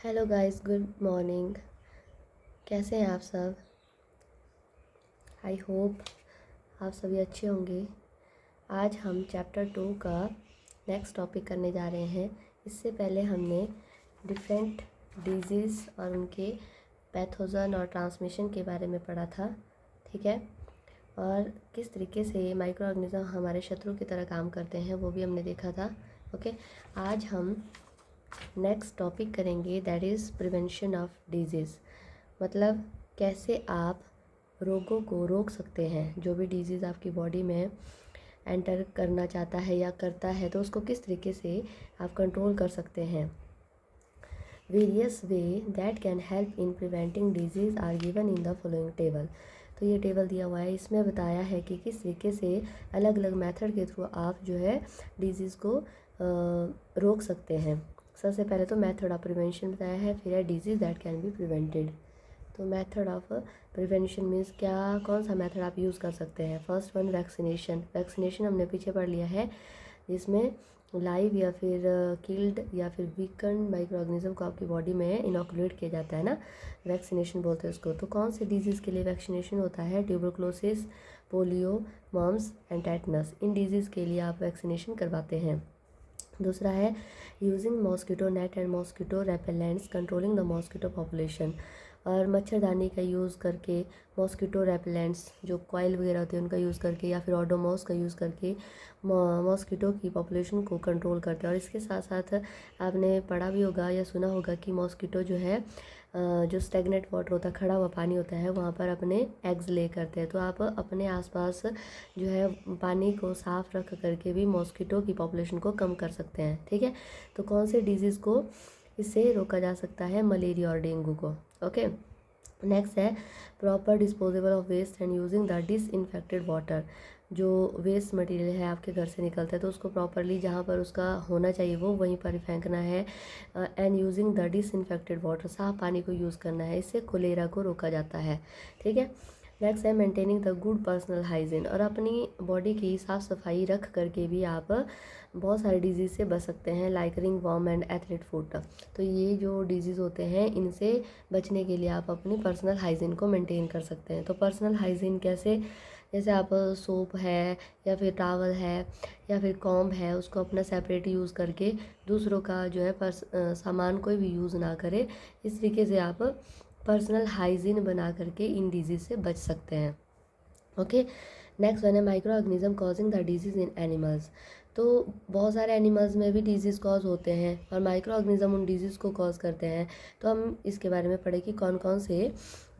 Hello guys, good morning. कैसे हैं आप सब? आई होप आप सभी अच्छे होंगे। आज हम चैप्टर 2 का नेक्स्ट टॉपिक करने जा रहे हैं। इससे पहले हमने डिफरेंट डिजीज़ और उनके पैथोजन और ट्रांसमिशन के बारे में पढ़ा था, ठीक है। और किस तरीके से माइक्रो ऑर्गेनिज्म हमारे शत्रु की तरह काम करते हैं वो भी हमने देखा था। ओके, आज हम नेक्स्ट टॉपिक करेंगे, that is prevention of disease. मतलब कैसे आप रोगों को रोक सकते हैं। जो भी डिजीज़ आपकी बॉडी में एंटर करना चाहता है या करता है तो उसको किस तरीके से आप कंट्रोल कर सकते हैं। Various way that can help in preventing disease are given in the following table. तो ये टेबल दिया हुआ है, इसमें बताया है कि किस तरीके से अलग अलग मेथड के थ्रू आप जो है डिजीज़ को रोक सकते हैं। सबसे पहले तो मेथड ऑफ प्रिवेंशन बताया है, फिर है disease that can be prevented. तो मेथड ऑफ प्रिवेंशन मीन्स क्या, कौन सा मेथड आप यूज़ कर सकते हैं। First one vaccination. वैक्सीनेशन हमने पीछे पढ़ लिया है, जिसमें लाइव या फिर किल्ड या फिर वीकन माइक्रो ऑर्गेनिज्म को आपकी बॉडी में इनोकुलेट किया जाता है ना, वैक्सीनेशन बोलते हैं उसको। तो कौन से डिजीज़ के लिए वैक्सीनेशन होता है? Tuberculosis, polio, mumps and tetanus. इन डिजीज़ के लिए आप वैक्सीनेशन करवाते हैं। दूसरा है using mosquito net and mosquito repellents controlling the mosquito population. और मच्छरदानी का यूज़ करके, मॉस्किटो रेपेलेंट्स जो कॉइल वगैरह होते हैं उनका यूज़ करके, या फिर ओडोमॉस का यूज़ करके मॉस्किटो की पॉपुलेशन को कंट्रोल करते हैं। और इसके साथ साथ आपने पढ़ा भी होगा या सुना होगा कि मॉस्किटो जो है जो स्टेगनेट वाटर होता है, खड़ा हुआ पानी होता है, वहाँ पर अपने एग्स ले करते हैं। तो आप अपने आसपास जो है पानी को साफ रख करके भी मॉस्किटो की पॉपुलेशन को कम कर सकते हैं, ठीक है। तो कौन से डिजीज़ को इससे रोका जा सकता है? मलेरिया और डेंगू को। ओके, नेक्स्ट है proper disposable of waste and using the disinfected water. जो वेस्ट मटेरियल है आपके घर से निकलता है तो उसको प्रॉपरली जहाँ पर उसका होना चाहिए वो वहीं पर फेंकना है। And using the disinfected water, साफ पानी को यूज़ करना है, इससे कोलेरा को रोका जाता है, ठीक है। नेक्स्ट है maintaining the good personal hygiene. और अपनी बॉडी की साफ़ सफाई रख करके भी आप बहुत सारे डिजीज़ से बच सकते हैं, like ringworm and athlete foot. तो ये जो डिजीज़ होते हैं इनसे बचने के लिए आप अपनी पर्सनल हाइजीन को मेंटेन कर सकते हैं। तो पर्सनल हाइजीन कैसे? जैसे आप सोप है या फिर टावल है या फिर कॉम्ब है, उसको अपना सेपरेट यूज़ करके दूसरों का जो है सामान कोई भी यूज़ ना करे। इस तरीके से आप पर्सनल हाइजीन बना करके इन डिजीज़ से बच सकते हैं। ओके, नेक्स्ट वन है micro organism causing the disease in animals. तो बहुत सारे एनिमल्स में भी डिजीज़ कॉज होते हैं और माइक्रो ऑर्गेनिज्म उन डिजीज़ को कॉज करते हैं। तो हम इसके बारे में पढ़े कि कौन कौन से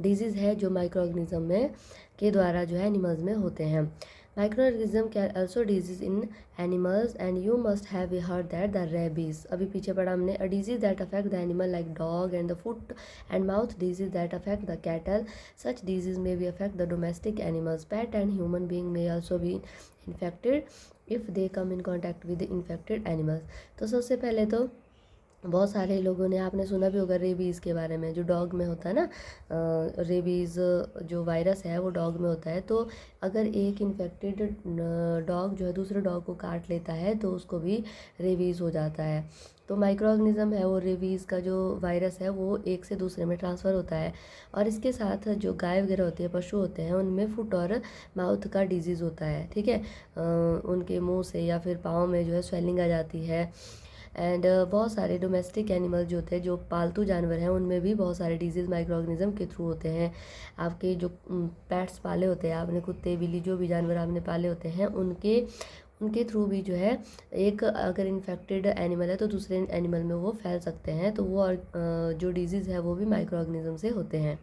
डिजीज़ है जो माइक्रो ऑर्गेनिज्म में के द्वारा जो है एनिमल्स में होते हैं। Microorganism can also disease in animals and you must have heard that the rabies, अभी पीछे पढ़ा हमने, a disease that affect the animal like dog and the foot and mouth disease that affect the cattle. Such disease may be affect the domestic animals. Pet and human being may also be infected if they come in contact with the infected animals. तो सबसे पहले तो बहुत सारे लोगों ने, आपने सुना भी होगा रेबीज़ के बारे में, जो डॉग में होता है ना, रेबीज़ जो वायरस है वो डॉग में होता है। तो अगर एक इन्फेक्टेड डॉग जो है दूसरे डॉग को काट लेता है तो उसको भी रेबीज़ हो जाता है। तो माइक्रो ऑर्गेनिज्म है वो रेबीज़ का जो वायरस है वो एक से दूसरे में ट्रांसफ़र होता है। और इसके साथ जो गाय वगैरह होती है, पशु होते हैं, उनमें फुट और माउथ का डिजीज़ होता है, ठीक है। उनके मुंह से या फिर पाँव में जो है स्वेलिंग आ जाती है। एंड बहुत सारे डोमेस्टिक एनिमल जो होते हैं, जो पालतू जानवर हैं, उनमें भी बहुत सारे डिजीज़ माइक्रो ऑर्गेनिज्म के थ्रू होते हैं। आपके जो पेट्स पाले होते हैं आपने, कुत्ते बिल्ली जो भी जानवर आपने पाले होते हैं, उनके थ्रू भी जो है एक अगर इन्फेक्टेड एनिमल है तो दूसरे एनिमल में वो फैल सकते हैं। तो वो जो डिजीज़ है वो भी माइक्रो ऑर्गेनिज्म से होते हैं।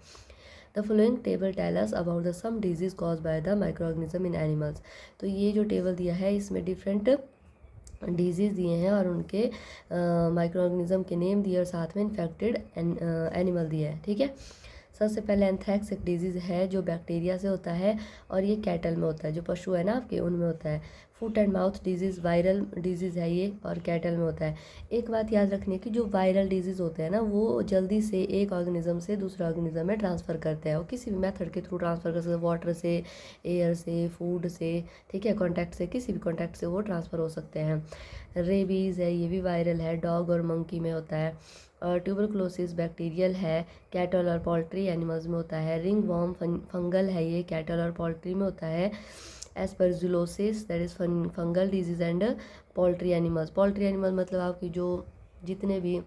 The following table tell us about the some disease cause by the microorganism in animals. तो ये जो टेबल दिया है इसमें डिफरेंट डिजीज़ दिए हैं और उनके माइक्रो ऑर्गेनिज्म के नेम दिए और साथ में इन्फेक्टेड एनिमल दिया है, ठीक है। सबसे पहले एंथ्रैक्स एक डिजीज़ है जो बैक्टीरिया से होता है और ये कैटल में होता है, जो पशु है ना आपके उनमें होता है। Foot and mouth disease viral disease है ये, और कैटल में होता है। एक बात याद रखनी है कि जो वायरल डिजीज़ होते हैं ना, वो जल्दी से एक ऑर्गेनिज्म से दूसरे ऑर्गेनिज्म में ट्रांसफ़र करते हैं, और किसी भी मेथड के थ्रू ट्रांसफ़र कर सकते हैं, वाटर से, एयर से, फूड से, ठीक है, कॉन्टैक्ट से, किसी भी कॉन्टैक्ट से वो ट्रांसफ़र हो सकते हैं। रेबीज़ है, ये भी वायरल है, डॉग और मंकी में होता है। और ट्यूबरक्लोसिस बैक्टीरियल है, कैटल और पोल्ट्री एनिमल्स में होता है। रिंग वॉर्म फंगल है, ये कैटल और पोल्ट्री में होता है। Aspergillosis that is fungal disease and poultry animals. Poultry animal मतलब आपकी जो जितने भी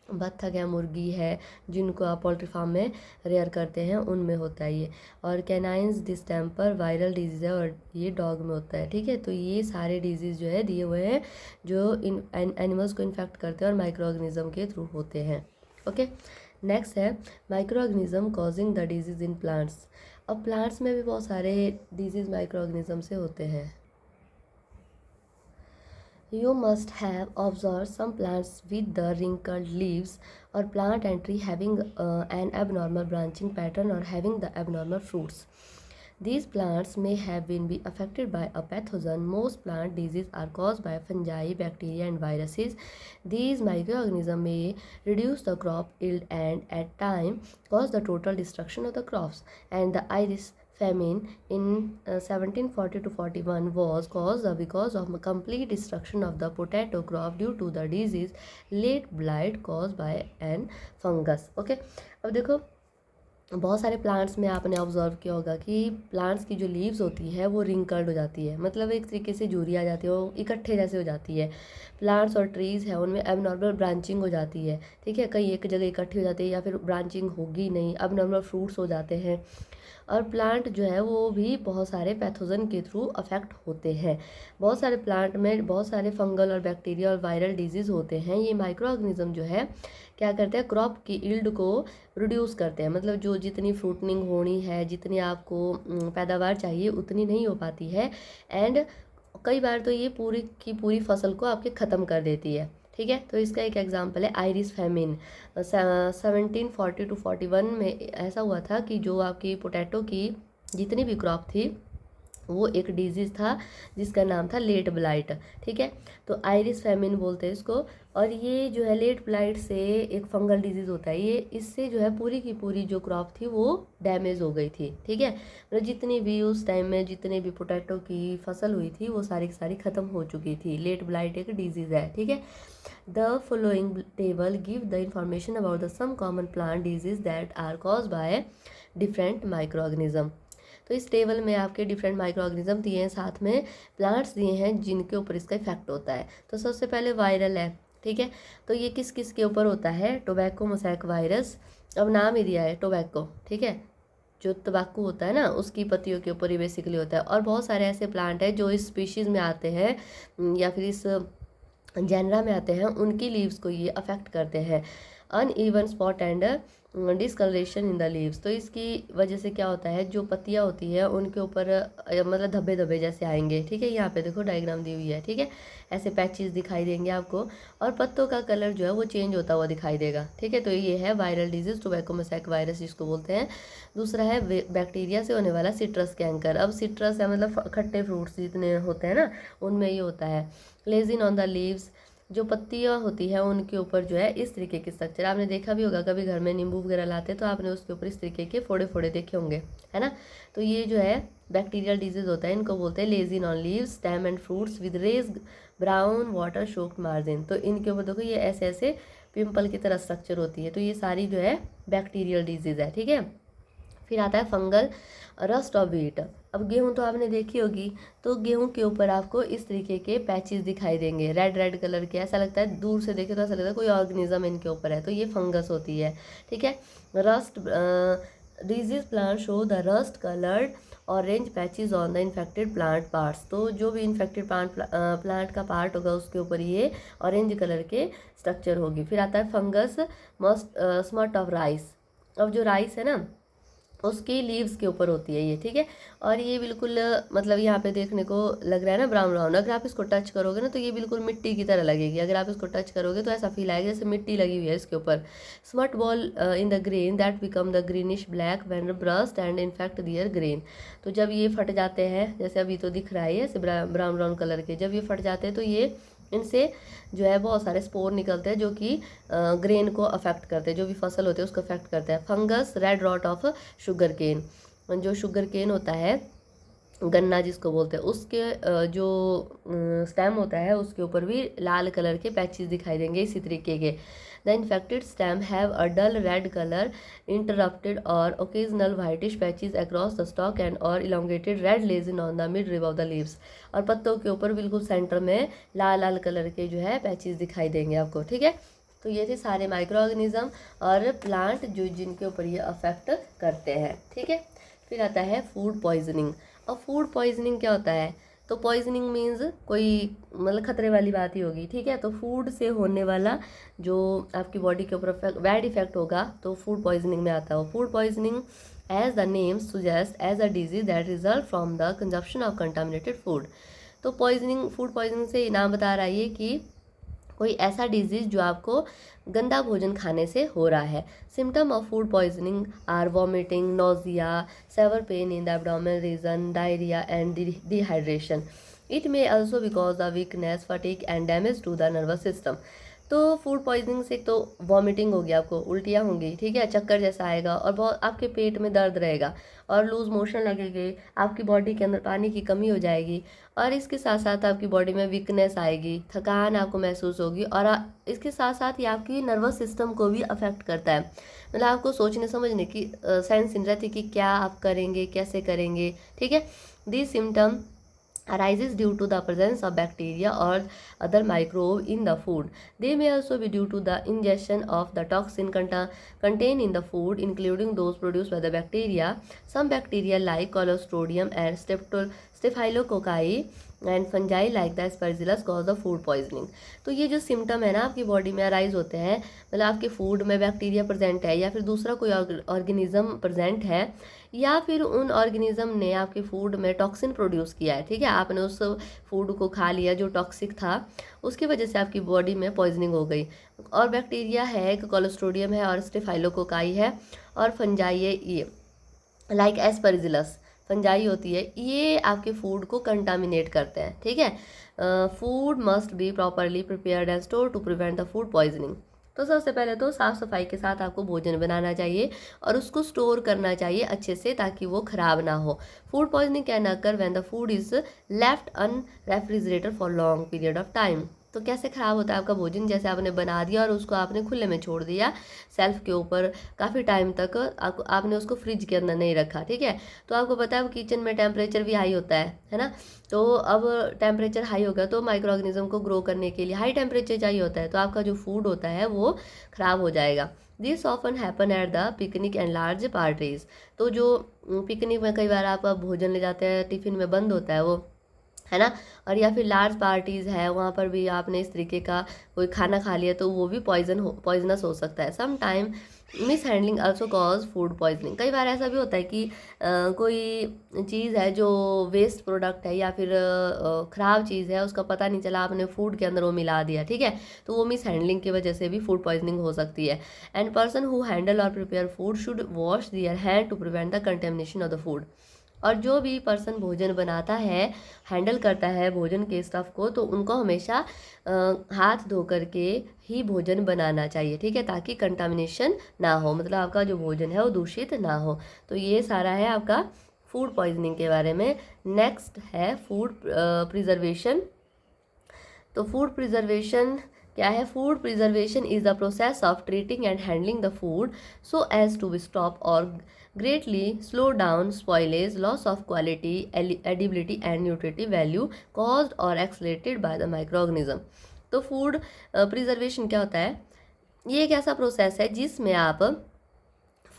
बत्तख है, मुर्गी है, जिनको आप पोल्ट्री फार्म में रेयर करते हैं, उनमें होता है ये। और कैनाइंस डिस्टेम्पर वायरल डिजीज़ है, और ये डॉग में होता है, ठीक है। तो ये सारे डिजीज़ जो है दिए हुए हैं जो इन एनिमल्स को इन्फेक्ट करते हैं और माइक्रो ऑर्गेनिज्म के थ्रू होते हैं। ओके, नेक्स्ट है micro organism causing the disease in plants. अब प्लांट्स में भी बहुत सारे डिजीज़ माइक्रो ऑर्गेनिज्म से होते हैं। You must have observed some plants with the wrinkled leaves or plant and tree having an abnormal branching pattern or having the abnormal fruits. These plants may have been be affected by a pathogen. Most plant diseases are caused by fungi, bacteria and viruses. These microorganisms may reduce the crop yield and at times cause the total destruction of the crops. And the Irish famine in 1740 to 41 was caused because of a complete destruction of the potato crop due to the disease late blight caused by an fungus. Okay, अब देखो बहुत सारे plants में आपने observe किया होगा कि plants की जो लीव्स होती है वो रिंकल्ड हो जाती है, मतलब एक तरीके से झुर्री आ जाती है, वो इकट्ठे जैसे हो जाती है। प्लांट्स और ट्रीज़ है उनमें एबनॉर्मल ब्रांचिंग हो जाती है, ठीक है, कहीं एक जगह इकट्ठी हो जाती है या फिर ब्रांचिंग होगी नहीं, एबनॉर्मल फ्रूट्स हो जाते हैं। और प्लांट जो है वो भी बहुत सारे पैथोजन के थ्रू अफेक्ट होते हैं। बहुत सारे प्लांट में बहुत सारे फंगल और बैक्टीरिया और वायरल डिजीज़ होते हैं। ये माइक्रो ऑर्गेनिज्म जो है क्या करते हैं, क्रॉप की यील्ड को रिड्यूस करते हैं, मतलब जो जितनी फ्रूटनिंग होनी है, जितनी आपको पैदावार चाहिए उतनी नहीं हो पाती है। एंड कई बार तो ये पूरी की पूरी फसल को आपके ख़त्म कर देती है, ठीक है। तो इसका एक एग्जांपल है आयरिश फैमिन। 1740 टू 41 में ऐसा हुआ था कि जो आपकी पोटैटो की जितनी भी क्रॉप थी वो एक डिजीज़ था जिसका नाम था लेट ब्लाइट, ठीक है। तो आयरिश फैमिन बोलते हैं इसको। और ये जो है लेट ब्लाइट से एक फंगल डिजीज़ होता है, ये इससे जो है पूरी की पूरी जो क्रॉप थी वो डैमेज हो गई थी, ठीक है। मतलब जितनी भी उस टाइम में जितने भी पोटैटो की फसल हुई थी वो सारी की सारी ख़त्म हो चुकी थी। लेट ब्लाइट एक डिजीज़ है, ठीक है। The following table give the information about the some common plant disease that are caused by different microorganism। तो इस टेबल में आपके डिफरेंट माइक्रो ऑर्गेनिज्म दिए हैं, साथ में प्लांट्स दिए हैं जिनके ऊपर इसका इफेक्ट होता है। तो सबसे पहले वायरल है, ठीक है। तो ये किस किस के ऊपर होता है, टोबैको मोसैक वायरस। अब नाम ही दिया है टोबैको, ठीक है, जो तंबाकू होता है ना उसकी पत्तियों के ऊपर ही बेसिकली होता है। और बहुत सारे ऐसे प्लांट हैं जो इस स्पीशीज़ में आते हैं या फिर इस जेनरा में आते हैं, उनकी लीव्स को ये अफेक्ट करते हैं। Uneven spot and discoloration in the leaves. तो इसकी वजह से क्या होता है, जो पत्तियां होती है उनके ऊपर मतलब धब्बे धब्बे जैसे आएंगे, ठीक है। यहाँ पे देखो डायग्राम दी हुई है, ठीक है, ऐसे पैचेस दिखाई देंगे आपको, और पत्तों का कलर जो है वो चेंज होता हुआ दिखाई देगा, ठीक है। तो ये है viral disease tobacco mosaic virus जिसको बोलते हैं। दूसरा है बैक्टीरिया से होने वाला सिट्रस कैंकर। अब सिट्रस है मतलब खट्टे फ्रूट्स जितने होते हैं ना उनमें ये होता है। लेजिन ऑन द लीव्स, जो पत्तियाँ होती है उनके ऊपर जो है इस तरीके की स्ट्रक्चर, आपने देखा भी होगा कभी घर में नींबू वगैरह लाते तो आपने उसके ऊपर इस तरीके के फोड़े फोड़े देखे होंगे, है ना। तो ये जो है बैक्टीरियल डिजीज होता है, इनको बोलते हैं lesion on leaves stem and fruits with raised brown water soaked margin. तो इनके ऊपर देखो ये ऐसे ऐसे पिंपल की तरह स्ट्रक्चर होती है। तो ये सारी जो है बैक्टीरियल डिजीज़ है, ठीक है। फिर आता है फंगल रस्ट ऑफ व्हीट। अब गेहूं तो आपने देखी होगी, तो गेहूं के ऊपर आपको इस तरीके के पैचेस दिखाई देंगे रेड रेड कलर के, ऐसा लगता है दूर से देखे तो ऐसा लगता है कोई ऑर्गेनिज्म इनके ऊपर है, तो ये फंगस होती है, ठीक है। Rust disease plant show the rust coloured orange patches on the infected plant parts. तो जो भी इन्फेक्टेड प्लांट का पार्ट होगा उसके ऊपर ये ऑरेंज कलर के स्ट्रक्चर होगी। फिर आता है फंगस स्मट ऑफ राइस। अब जो राइस है ना उसकी लीव्स के ऊपर होती है ये, ठीक है। और ये बिल्कुल मतलब यहाँ पे देखने को लग रहा है ना ब्राउन ब्राउन, अगर आप इसको टच करोगे ना तो ये बिल्कुल मिट्टी की तरह लगेगी। अगर आप इसको टच करोगे तो ऐसा फील आएगा जैसे मिट्टी लगी हुई है इसके ऊपर। Smut ball in the grain that become the greenish black when burst and infect their grain. तो जब ये फट जाते हैं, जैसे अभी तो दिख रहा है ऐसे ब्राउन ब्राउन कलर के, जब ये फट जाते हैं तो ये इनसे जो है बहुत सारे स्पोर निकलते हैं जो कि ग्रेन को अफेक्ट करते हैं, जो भी फसल होते हैं उसको अफेक्ट करते हैं। Fungus red rot of sugarcane, जो शुगर केन होता है, गन्ना जिसको बोलते हैं, उसके जो स्टेम होता है उसके ऊपर भी लाल कलर के पैचेस दिखाई देंगे इसी तरीके के। The infected stem have a dull red colour interrupted और occasional whitish patches across the stalk and और elongated red lesion on the mid rib of the leaves. और पत्तों के ऊपर बिल्कुल सेंटर में लाल लाल कलर के जो है पैचेस दिखाई देंगे आपको, ठीक है। तो ये थे सारे माइक्रो ऑर्गेनिज्म और प्लांट जो जिनके ऊपर ये अफेक्ट करते हैं, ठीक है। फिर आता है फूड पॉइजनिंग। और फूड पॉइजनिंग क्या होता है? तो पॉइजनिंग मीन्स कोई मतलब खतरे वाली बात ही होगी, ठीक है। तो फूड से होने वाला जो आपकी बॉडी के ऊपर बैड इफेक्ट होगा तो फूड पॉइजनिंग में आता है। Food poisoning as the name suggest as a disease that result from the consumption of contaminated food. तो पॉइजनिंग, फूड पॉइजनिंग से नाम बता रहा है ये कि कोई ऐसा डिजीज जो आपको गंदा भोजन खाने से हो रहा है। Symptom of food poisoning are vomiting, nausea, severe pain in the abdominal region, diarrhoea and dehydration. It may also because the weakness, fatigue and damage to the nervous system. तो फूड पॉइजनिंग से तो vomiting होगी, आपको उल्टियाँ होंगी, ठीक है, चक्कर जैसा आएगा और बहुत आपके पेट में दर्द रहेगा और लूज मोशन लगेगी, आपकी बॉडी के अंदर पानी की कमी हो जाएगी और इसके साथ साथ आपकी बॉडी में वीकनेस आएगी, थकान आपको महसूस होगी और इसके साथ साथ ये आपकी नर्वस सिस्टम को भी अफेक्ट करता है। मतलब आपको सोचने समझने की सेंस नहीं रहती कि क्या आप करेंगे, कैसे करेंगे, ठीक है। This symptom arises due to the presence of bacteria or other microbe in the food. They may also be due to the ingestion of the toxin contained in the food, including those produced by the bacteria. Some bacteria like Clostridium and Staphylococci and fungi like the Aspergillus cause the food poisoning. तो ये जो symptom है ना आपकी body में arise होते हैं, मतलब आपके फूड में बैक्टीरिया प्रेजेंट है या फिर दूसरा कोई ऑर्गेनिज्म प्रेजेंट है या फिर उन ऑर्गेनिज्म ने आपके फूड में टॉक्सिन प्रोड्यूस किया है, ठीक है, आपने उस फूड को खा लिया जो टॉक्सिक था, उसकी वजह से आपकी बॉडी में पॉइजनिंग हो गई। और बैक्टीरिया है, एक कोलोस्ट्रोडियम है और स्टेफाइलोकोकाई है और फंजाई है, ये लाइक एस्परजिलस फंजाई होती है, ये आपके फूड को कंटामिनेट करते हैं, ठीक है। Food must be properly prepared and store to prevent the food poisoning. तो सबसे पहले तो साफ़ सफाई के साथ आपको भोजन बनाना चाहिए और उसको स्टोर करना चाहिए अच्छे से ताकि वो ख़राब ना हो। Food poisoning can occur when the food is left un refrigerator for long period of time. तो कैसे ख़राब होता है आपका भोजन? जैसे आपने बना दिया और उसको आपने खुले में छोड़ दिया सेल्फ के ऊपर काफ़ी टाइम तक, आपने उसको फ्रिज के अंदर नहीं रखा, ठीक है। तो आपको पता है किचन में टेम्परेचर भी हाई होता है ना। तो अब टेम्परेचर हाई होगा तो माइक्रो ऑर्गेनिज्म को ग्रो करने के लिए हाई टेम्परेचर चाहिए होता है, तो आपका जो फूड होता है वो ख़राब हो जाएगा। This often happen at the picnic and large parties. तो जो पिकनिक में कई बार आप भोजन ले जाते हैं, टिफ़िन में बंद होता है वो, है ना, और या फिर लार्ज पार्टीज़ है वहाँ पर भी आपने इस तरीके का कोई खाना खा लिया तो वो भी पॉइजनस हो सकता है। Some time mishandling also cause food poisoning. कई बार ऐसा भी होता है कि कोई चीज़ है जो वेस्ट प्रोडक्ट है या फिर ख़राब चीज़ है, उसका पता नहीं चला, आपने फूड के अंदर वो मिला दिया, ठीक है, तो वो मिस हैंडलिंग की वजह से भी फूड पॉइजनिंग हो सकती है। And person who handle or prepare food should wash their hand to prevent the contamination of the food. और जो भी पर्सन भोजन बनाता है, हैंडल करता है भोजन के स्टफ़ को, तो उनको हमेशा हाथ धो करके ही भोजन बनाना चाहिए, ठीक है, ताकि कंटामिनेशन ना हो, मतलब आपका जो भोजन है वो दूषित ना हो। तो ये सारा है आपका फूड पॉइजनिंग के बारे में। नेक्स्ट है फूड प्रिजर्वेशन। तो फूड प्रिजर्वेशन क्या है? Food preservation is the process of treating and handling the food so as to stop or greatly slow down spoilage, loss of quality, edibility and nutritive value caused or accelerated by the microorganism। तो food preservation क्या होता है? ये एक ऐसा process है जिसमें आप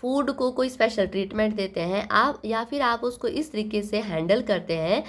फूड को कोई स्पेशल ट्रीटमेंट देते हैं आप, या फिर आप उसको इस तरीके से हैंडल करते हैं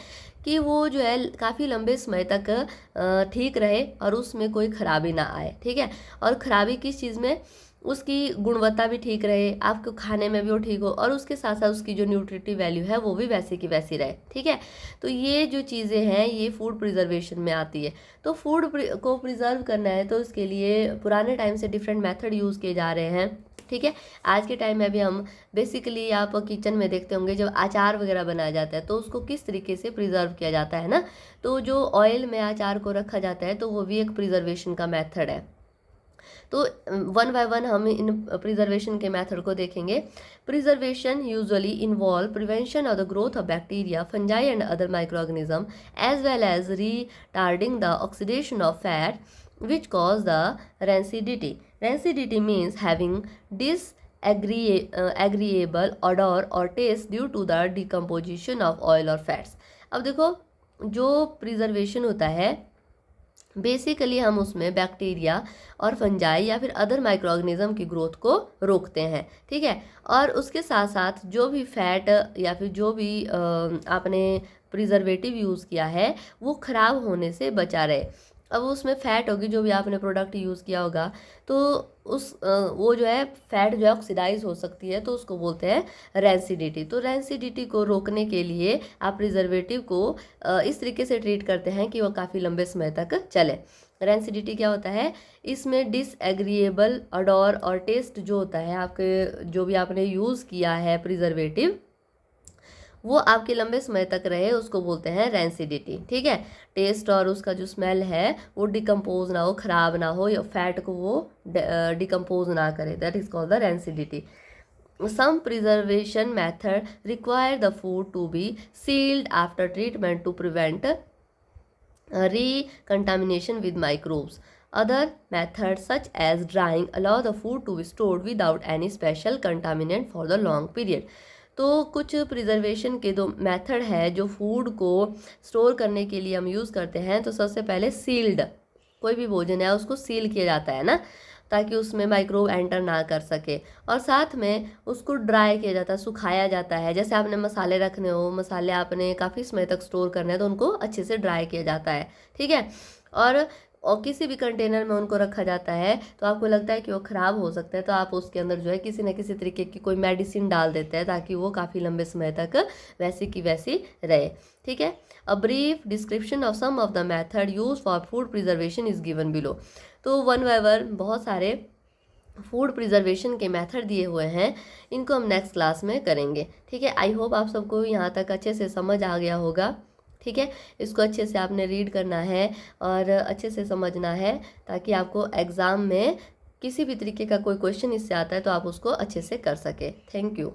कि वो जो है काफ़ी लंबे समय तक ठीक रहे और उसमें कोई ख़राबी ना आए, ठीक है। और ख़राबी किस चीज़ में? उसकी गुणवत्ता भी ठीक रहे, आपको खाने में भी वो ठीक हो, और उसके साथ साथ उसकी जो न्यूट्रिटिव वैल्यू है वो भी वैसी की वैसी रहे। ठीक है, तो ये जो चीज़ें हैं ये फूड प्रिजर्वेशन में आती है। तो फूड को प्रिजर्व करना है तो उसके लिए पुराने टाइम से डिफरेंट मेथड यूज़ किए जा रहे हैं। ठीक है, आज के टाइम में भी हम बेसिकली आप किचन में देखते होंगे जब अचार वगैरह बनाया जाता है तो उसको किस तरीके से प्रिजर्व किया जाता है ना, तो जो ऑयल में अचार को रखा जाता है तो वो भी एक प्रिजर्वेशन का मेथड है। तो वन बाय वन हम इन प्रिजर्वेशन के मेथड को देखेंगे। Preservation usually involve prevention of the growth of bacteria, fungi and other microorganism as well as retarding the oxidation of fat which cause the rancidity. Rancidity means having disagreeable odor or taste due to the decomposition of oil or fats. अब देखो, जो preservation होता है basically हम उसमें bacteria और fungi या फिर अदर माइक्रो ऑर्गेनिज्म की ग्रोथ को रोकते हैं। ठीक है, और उसके साथ साथ जो भी फैट या फिर जो भी आपने प्रिजर्वेटिव यूज़ किया है वो ख़राब होने से बचा रहे। अब उसमें फैट होगी, जो भी आपने प्रोडक्ट यूज़ किया होगा तो वो जो है फैट जो है ऑक्सीडाइज हो सकती है, तो उसको बोलते हैं रेंसिडिटी। तो रेंसिडिटी को रोकने के लिए आप प्रिजर्वेटिव को इस तरीके से ट्रीट करते हैं कि वो काफ़ी लंबे समय तक चले। रेंसिडिटी क्या होता है, इसमें डिसएग्रीएबल ऑडोर और टेस्ट जो होता है आपके जो भी आपने यूज़ किया है प्रिजर्वेटिव वो आपके लंबे समय तक रहे, उसको बोलते हैं रेंसिडिटी। ठीक है, टेस्ट और उसका जो स्मेल है वो डिकम्पोज ना हो, ख़राब ना हो, या फैट को वो डिकम्पोज ना करे, that is called the rancidity. Some preservation method require the food to be sealed after treatment to prevent recontamination with microbes. Other methods such as drying allow the food to be stored without any special contaminant for the long period. तो कुछ preservation के दो method है जो food को store करने के लिए हम यूज़ करते हैं। तो सबसे पहले सील्ड, कोई भी भोजन है उसको सील किया जाता है ना, ताकि उसमें माइक्रोब एंटर ना कर सके, और साथ में उसको ड्राई किया जाता है, सुखाया जाता है। जैसे आपने मसाले रखने हो, मसाले आपने काफ़ी समय तक स्टोर करने हैं तो उनको अच्छे से ड्राई किया जाता है। ठीक है, और किसी भी कंटेनर में उनको रखा जाता है तो आपको लगता है कि वो ख़राब हो सकता है तो आप उसके अंदर जो है किसी न किसी तरीके की कोई मेडिसिन डाल देते हैं ताकि वो काफ़ी लंबे समय तक वैसी की वैसी रहे। ठीक है, a brief description of some of the method use for food preservation is given below. तो वन बाय वन बहुत सारे फूड प्रिजर्वेशन के मेथड दिए हुए हैं, इनको हम नेक्स्ट क्लास में करेंगे। ठीक है, आई होप आप सबको यहाँ तक अच्छे से समझ आ गया होगा। ठीक है, इसको अच्छे से आपने रीड करना है और अच्छे से समझना है ताकि आपको एग्ज़ाम में किसी भी तरीके का कोई क्वेश्चन इससे आता है तो आप उसको अच्छे से कर सके। Thank you.